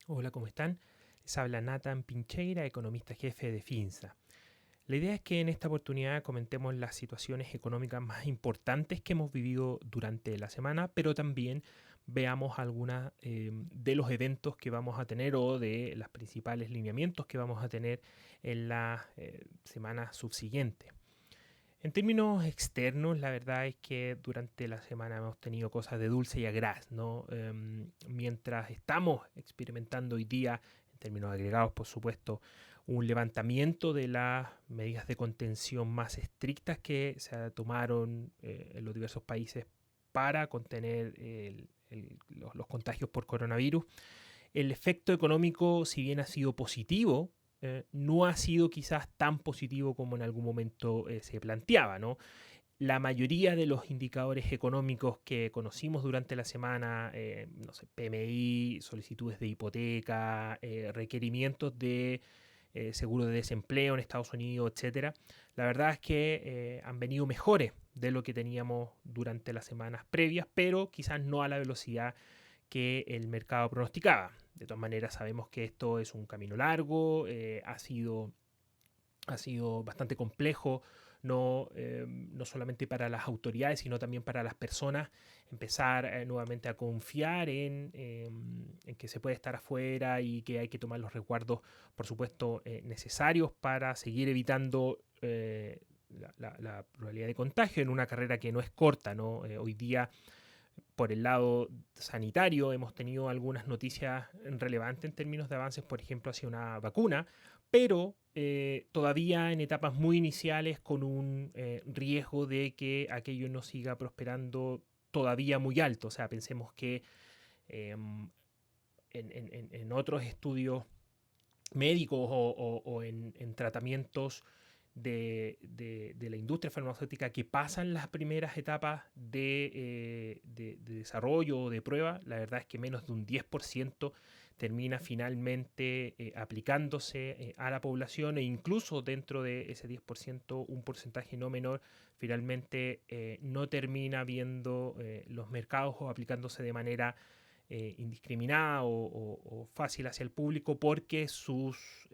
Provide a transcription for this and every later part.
Hola, ¿cómo están? Les habla Nathan Pincheira, economista jefe de Finsa. La idea es que en esta oportunidad comentemos las situaciones económicas más importantes que hemos vivido durante la semana, pero también veamos algunos de los eventos que vamos a tener o de los principales lineamientos que vamos a tener en la semana subsiguiente. En términos externos, la verdad es que durante la semana hemos tenido cosas de dulce y agraz, ¿no? Mientras estamos experimentando hoy día, en términos agregados, por supuesto, un levantamiento de las medidas de contención más estrictas que se tomaron en los diversos países para contener los contagios por coronavirus. El efecto económico, si bien ha sido positivo, no ha sido quizás tan positivo como en algún momento se planteaba, ¿no? La mayoría de los indicadores económicos que conocimos durante la semana, no sé, PMI, solicitudes de hipoteca, requerimientos de seguro de desempleo en Estados Unidos, etcétera, la verdad es que han venido mejores de lo que teníamos durante las semanas previas, pero quizás no a la velocidad que el mercado pronosticaba. De todas maneras, sabemos que esto es un camino largo, ha sido bastante complejo, no solamente para las autoridades, sino también para las personas, empezar nuevamente a confiar en que se puede estar afuera y que hay que tomar los resguardos, por supuesto, necesarios para seguir evitando la probabilidad de contagio en una carrera que no es corta, ¿no? Hoy día por el lado sanitario hemos tenido algunas noticias relevantes en términos de avances, por ejemplo, hacia una vacuna, pero todavía en etapas muy iniciales con un riesgo de que aquello no siga prosperando todavía muy alto. O sea, pensemos que en otros estudios médicos o en tratamientos de la industria farmacéutica que pasan las primeras etapas de desarrollo o de prueba, la verdad es que menos de un 10% termina finalmente aplicándose a la población e incluso dentro de ese 10% un porcentaje no menor finalmente no termina viendo los mercados o aplicándose de manera indiscriminada o fácil hacia el público porque sus,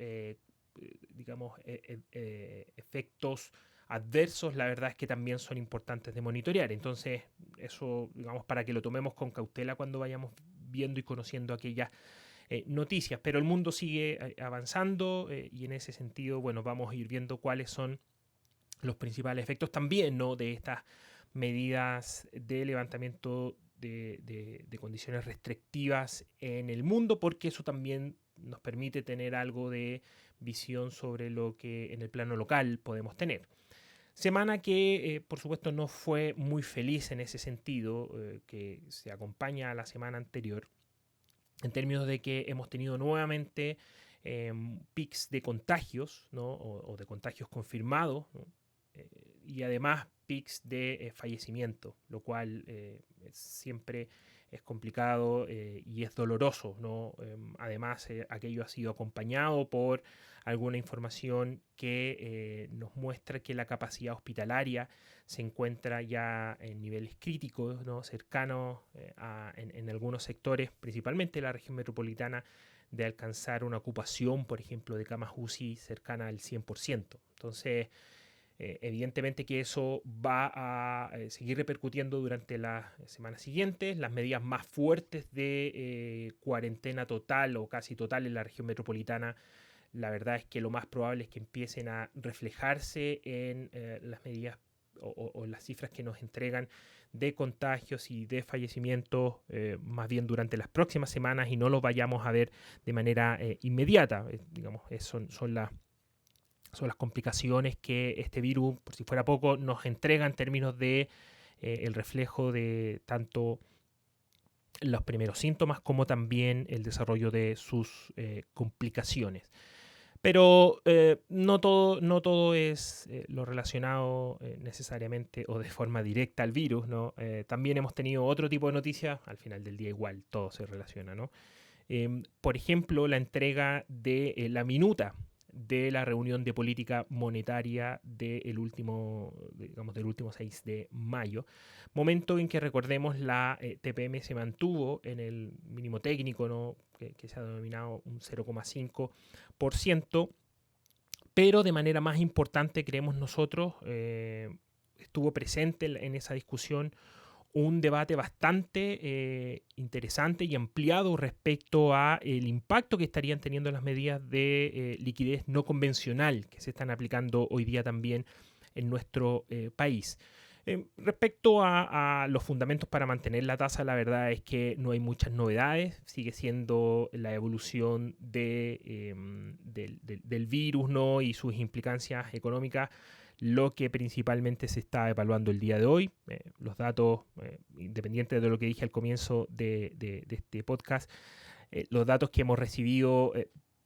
digamos, efectos adversos, la verdad es que también son importantes de monitorear. Entonces, eso, digamos, para que lo tomemos con cautela cuando vayamos viendo y conociendo aquellas noticias. Pero el mundo sigue avanzando y en ese sentido, bueno, vamos a ir viendo cuáles son los principales efectos también, ¿no? De estas medidas de levantamiento de condiciones restrictivas en el mundo, porque eso también nos permite tener algo de visión sobre lo que en el plano local podemos tener. Semana que, por supuesto, no fue muy feliz en ese sentido, que se acompaña a la semana anterior, en términos de que hemos tenido nuevamente pics de contagios, ¿no? O de contagios confirmados, ¿no? Y además pics de fallecimiento, lo cual siempre es complicado y es doloroso, ¿no? Además, aquello ha sido acompañado por alguna información que nos muestra que la capacidad hospitalaria se encuentra ya en niveles críticos, ¿no? Cercanos en algunos sectores, principalmente la región metropolitana, de alcanzar una ocupación, por ejemplo, de camas UCI cercana al 100%. Entonces, evidentemente que eso va a seguir repercutiendo durante las semanas siguientes. Las medidas más fuertes de cuarentena total o casi total en la región metropolitana, la verdad es que lo más probable es que empiecen a reflejarse en las medidas o las cifras que nos entregan de contagios y de fallecimientos más bien durante las próximas semanas y no los vayamos a ver de manera inmediata. Digamos, son las complicaciones que este virus, por si fuera poco, nos entrega en términos de el reflejo de tanto los primeros síntomas como también el desarrollo de sus complicaciones. Pero no todo es lo relacionado necesariamente o de forma directa al virus, ¿no? También hemos tenido otro tipo de noticias, al final del día igual todo se relaciona, ¿no? Por ejemplo, la entrega de la minuta de la reunión de política monetaria del último 6 de mayo, momento en que, recordemos, la TPM se mantuvo en el mínimo técnico, ¿no? que se ha denominado un 0,5%, pero de manera más importante, creemos nosotros, estuvo presente en esa discusión un debate bastante interesante y ampliado respecto a el impacto que estarían teniendo las medidas de liquidez no convencional que se están aplicando hoy día también en nuestro país. Respecto a los fundamentos para mantener la tasa, la verdad es que no hay muchas novedades. Sigue siendo la evolución del virus, ¿no? Y sus implicancias económicas lo que principalmente se está evaluando el día de hoy. Los datos, independientes de lo que dije al comienzo de este podcast, los datos que hemos recibido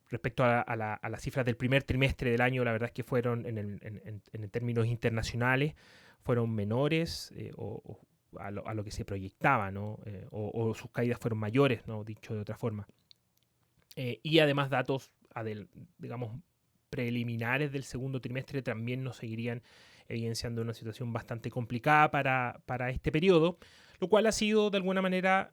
respecto a las cifras del primer trimestre del año, la verdad es que fueron, en términos internacionales, fueron menores a lo que se proyectaba, ¿no? O sus caídas fueron mayores, ¿no? Dicho de otra forma. Y además datos, digamos, preliminares del segundo trimestre también nos seguirían evidenciando una situación bastante complicada para este periodo, lo cual ha sido de alguna manera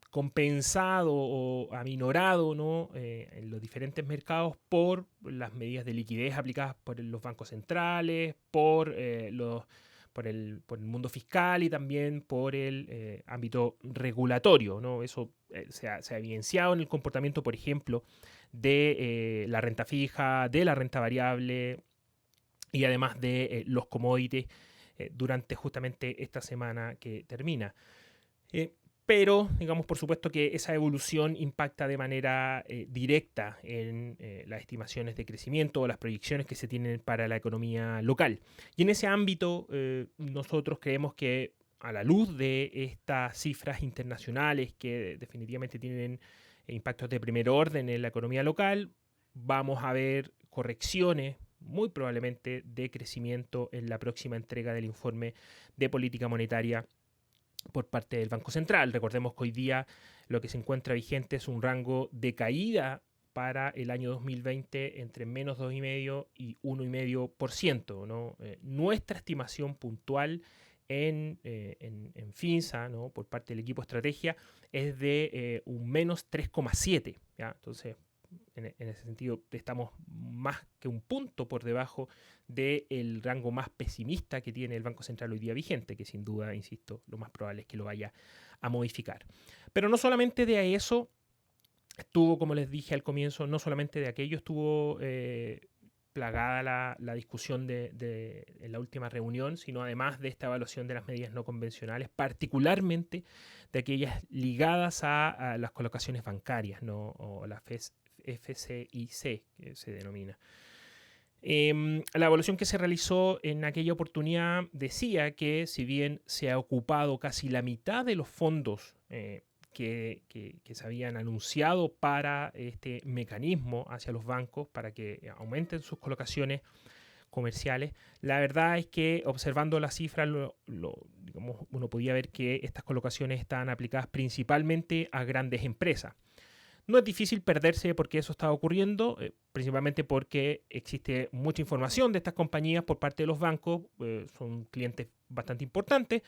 compensado o aminorado, ¿no? En los diferentes mercados por las medidas de liquidez aplicadas por los bancos centrales, por el mundo fiscal y también por el ámbito regulatorio, ¿no? Eso se ha evidenciado en el comportamiento, por ejemplo, de la renta fija, de la renta variable y además de los commodities durante justamente esta semana que termina. Pero, digamos, por supuesto que esa evolución impacta de manera directa en las estimaciones de crecimiento o las proyecciones que se tienen para la economía local. Y en ese ámbito, nosotros creemos que a la luz de estas cifras internacionales que definitivamente tienen impactos de primer orden en la economía local, vamos a ver correcciones muy probablemente de crecimiento en la próxima entrega del informe de política monetaria por parte del Banco Central. Recordemos que hoy día lo que se encuentra vigente es un rango de caída para el año 2020 entre menos 2,5% y 1,5%, ¿no? Nuestra estimación puntual en FINSA, ¿no? Por parte del equipo de estrategia, es de un menos 3,7%. ¿Ya? Entonces, en ese sentido, estamos más que un punto por debajo del rango más pesimista que tiene el Banco Central hoy día vigente, que sin duda, insisto, lo más probable es que lo vaya a modificar. Pero no solamente de eso estuvo, como les dije al comienzo, no solamente de aquello estuvo plagada la discusión en la última reunión, sino además de esta evaluación de las medidas no convencionales, particularmente de aquellas ligadas a las colocaciones bancarias, ¿no? O la FCIC, que se denomina. La evaluación que se realizó en aquella oportunidad decía que si bien se ha ocupado casi la mitad de los fondos que se habían anunciado para este mecanismo hacia los bancos para que aumenten sus colocaciones comerciales, la verdad es que observando las cifras digamos, uno podía ver que estas colocaciones estaban aplicadas principalmente a grandes empresas. No es difícil perderse por qué eso está ocurriendo, principalmente porque existe mucha información de estas compañías por parte de los bancos, son clientes bastante importantes,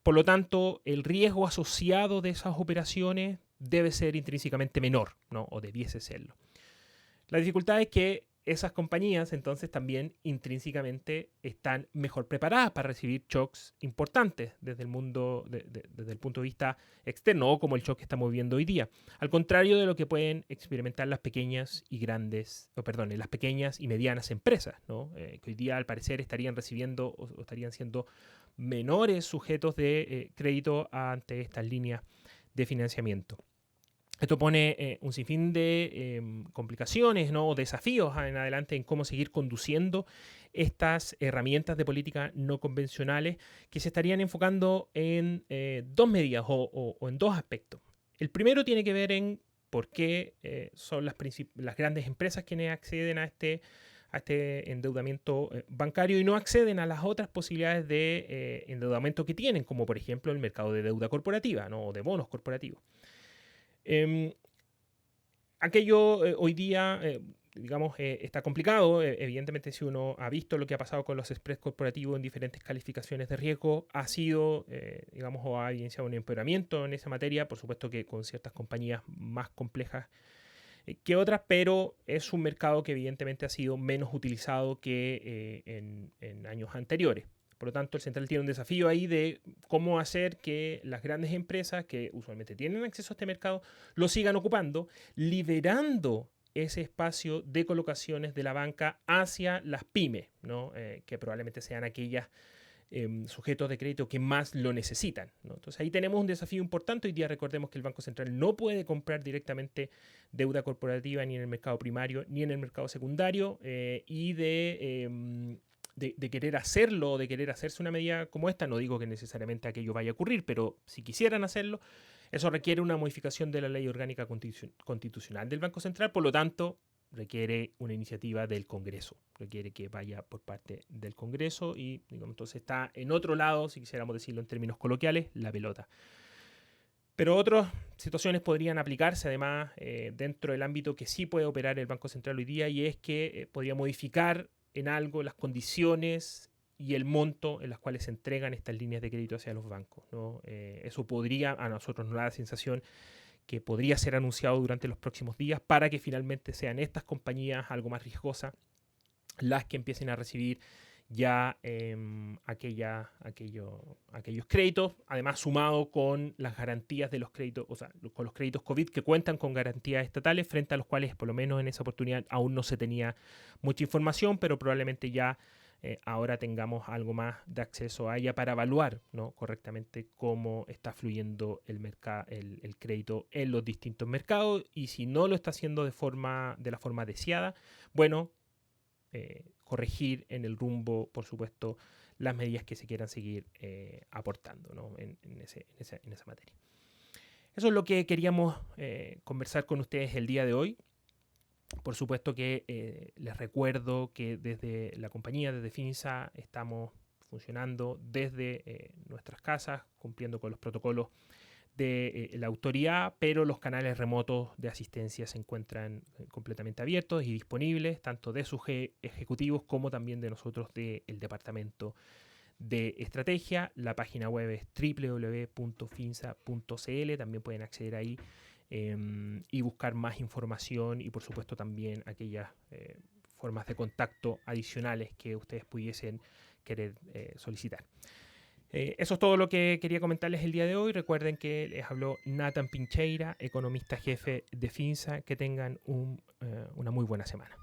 por lo tanto el riesgo asociado de esas operaciones debe ser intrínsecamente menor, ¿no? O debiese serlo. La dificultad es que esas compañías entonces también intrínsecamente están mejor preparadas para recibir shocks importantes desde el mundo, desde el punto de vista externo, o como el shock que estamos viviendo hoy día. Al contrario de lo que pueden experimentar las pequeñas y las pequeñas y medianas empresas, ¿no? Que hoy día al parecer estarían recibiendo o estarían siendo menores sujetos de crédito ante estas líneas de financiamiento. Esto pone un sinfín de complicaciones, ¿no? O desafíos en adelante en cómo seguir conduciendo estas herramientas de política no convencionales que se estarían enfocando en dos medidas o en dos aspectos. El primero tiene que ver en por qué son las grandes empresas quienes acceden a este endeudamiento bancario y no acceden a las otras posibilidades de endeudamiento que tienen, como por ejemplo el mercado de deuda corporativa, ¿no? O de bonos corporativos. Aquello hoy día, digamos, está complicado. Evidentemente, si uno ha visto lo que ha pasado con los spreads corporativos en diferentes calificaciones de riesgo, ha sido, digamos, o ha evidenciado un empeoramiento en esa materia, por supuesto que con ciertas compañías más complejas que otras, pero es un mercado que evidentemente ha sido menos utilizado que en años anteriores. Por lo tanto, el central tiene un desafío ahí de cómo hacer que las grandes empresas que usualmente tienen acceso a este mercado lo sigan ocupando, liberando ese espacio de colocaciones de la banca hacia las pymes, ¿no? Que probablemente sean aquellas sujetos de crédito que más lo necesitan, ¿no? Entonces ahí tenemos un desafío importante. Hoy día recordemos que el Banco Central no puede comprar directamente deuda corporativa ni en el mercado primario ni en el mercado secundario y de querer hacerlo, de querer hacerse una medida como esta, no digo que necesariamente aquello vaya a ocurrir, pero si quisieran hacerlo, eso requiere una modificación de la ley orgánica constitucional del Banco Central, por lo tanto, requiere una iniciativa del Congreso, requiere que vaya por parte del Congreso y digamos, entonces está en otro lado, si quisiéramos decirlo en términos coloquiales, la pelota. Pero otras situaciones podrían aplicarse además dentro del ámbito que sí puede operar el Banco Central hoy día y es que podría modificar en algo las condiciones y el monto en las cuales se entregan estas líneas de crédito hacia los bancos, ¿no? Eso podría, a nosotros nos da la sensación que podría ser anunciado durante los próximos días para que finalmente sean estas compañías algo más riesgosas las que empiecen a recibir ya aquellos créditos, además sumado con las garantías de los créditos, o sea, con los créditos COVID que cuentan con garantías estatales, frente a los cuales, por lo menos en esa oportunidad, aún no se tenía mucha información, pero probablemente ya ahora tengamos algo más de acceso a ella para evaluar, ¿no?, correctamente cómo está fluyendo el crédito en los distintos mercados y si no lo está haciendo de la forma deseada, bueno, corregir en el rumbo, por supuesto, las medidas que se quieran seguir aportando, ¿no?, en esa materia. Eso es lo que queríamos conversar con ustedes el día de hoy. Por supuesto que les recuerdo que desde la compañía, desde Finsa, estamos funcionando desde nuestras casas, cumpliendo con los protocolos de la autoridad, pero los canales remotos de asistencia se encuentran completamente abiertos y disponibles, tanto de sus ejecutivos como también de nosotros del Departamento de Estrategia. La página web es www.finsa.cl, también pueden acceder ahí y buscar más información y por supuesto también aquellas formas de contacto adicionales que ustedes pudiesen querer solicitar. Eso es todo lo que quería comentarles el día de hoy. Recuerden que les habló Nathan Pincheira, economista jefe de Finsa. Que tengan una muy buena semana.